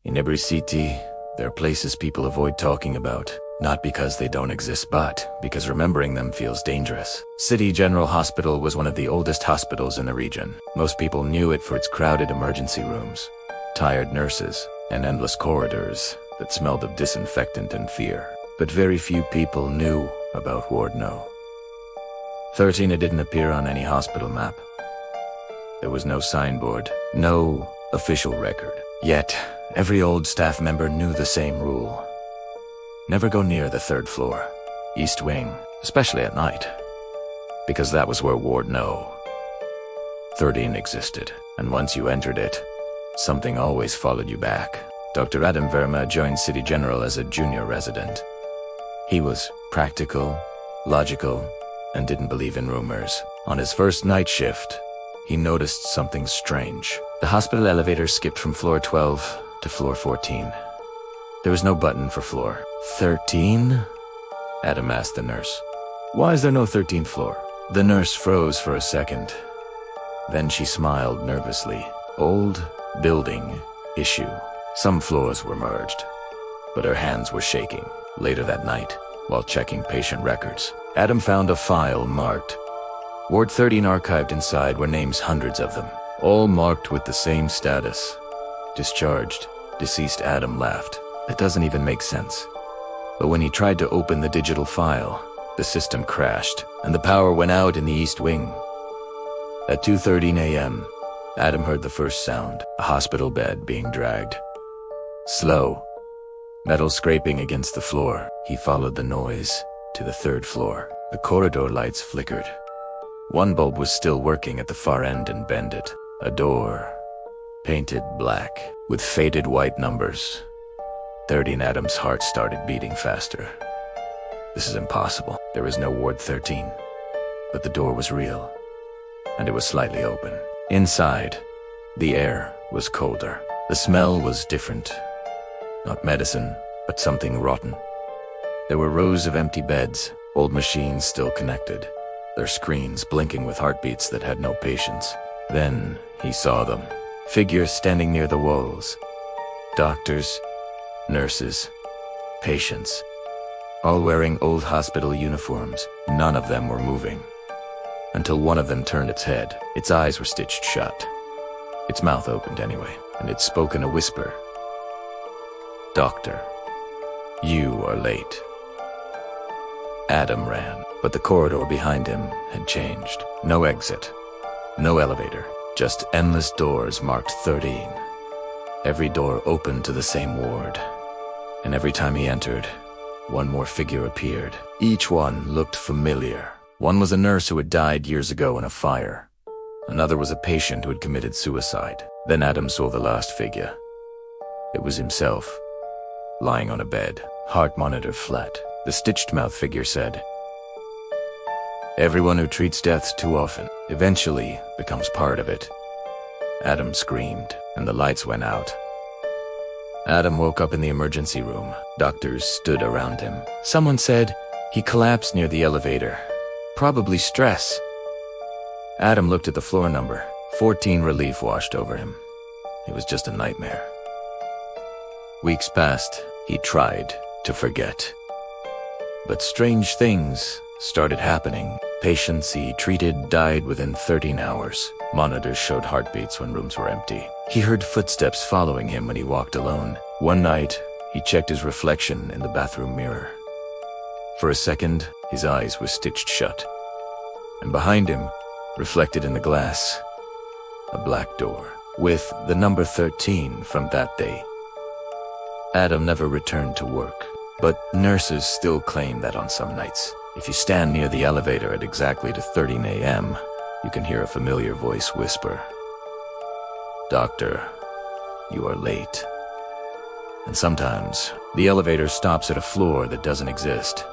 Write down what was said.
In every city, there are places people avoid talking about. Not because they don't exist, but because remembering them feels dangerous. City General Hospital was one of the oldest hospitals in the region. Most people knew it for its crowded emergency rooms, tired nurses, and endless corridors that smelled of disinfectant and fear. But very few people knew about Ward No. 13 it didn't appear on any hospital map. There was no signboard, no official record. Yet, every old staff member knew the same rule. Never go near the third floor, East Wing, especially at night, because that was where Ward No. 13 existed, and once you entered it, something always followed you back. Dr. Adam Verma joined City General as a junior resident. He was practical, logical, and didn't believe in rumors. On his first night shift, he noticed something strange. The hospital elevator skipped from floor 12 to floor 14. There was no button for floor 13? Adam asked the nurse. Why is there no 13th floor? The nurse froze for a second. Then she smiled nervously. Old building issue. Some floors were merged, but her hands were shaking. Later that night, while checking patient records, Adam found a file marked Ward 13. Archived inside were names, hundreds of them, all marked with the same status. Discharged, deceased. Adam laughed. It doesn't even make sense. But when he tried to open the digital file, the system crashed, and the power went out in the East Wing. At 2:13 a.m., Adam heard the first sound, a hospital bed being dragged. Slow, metal scraping against the floor. He followed the noise to the third floor. The corridor lights flickered. One bulb was still working at the far end and bended. A door, painted black, with faded white numbers. 13. Adam's heart started beating faster. This is impossible. There is no Ward 13. But the door was real, and it was slightly open. Inside, the air was colder. The smell was different. Not medicine, but something rotten. There were rows of empty beds, old machines still connected, their screens blinking with heartbeats that had no patience. Then he saw them. Figures standing near the walls. Doctors, nurses, patients, all wearing old hospital uniforms. None of them were moving, until one of them turned its head. Its eyes were stitched shut. Its mouth opened anyway, and it spoke in a whisper. Doctor, you are late. Adam ran, but the corridor behind him had changed. No exit, no elevator, just endless doors marked 13. Every door opened to the same ward, and every time he entered, one more figure appeared. Each one looked familiar. One was a nurse who had died years ago in a fire. Another was a patient who had committed suicide. Then Adam saw the last figure. It was himself, lying on a bed, heart monitor flat. The stitched mouth figure said, "Everyone who treats deaths too often eventually becomes part of it." Adam screamed, and the lights went out. Adam woke up in the emergency room. Doctors stood around him. Someone said he collapsed near the elevator. Probably stress. Adam looked at the floor number. 14. Relief washed over him. It was just a nightmare. Weeks passed. He tried to forget. But strange things started happening. Patients he treated died within 13 hours. Monitors showed heartbeats when rooms were empty. He heard footsteps following him when he walked alone. One night, he checked his reflection in the bathroom mirror. For a second, his eyes were stitched shut. And behind him, reflected in the glass, a black door with the number 13 from that day. Adam never returned to work, but nurses still claim that on some nights, if you stand near the elevator at exactly 13 a.m., you can hear a familiar voice whisper, "Doctor, you are late." And sometimes, the elevator stops at a floor that doesn't exist.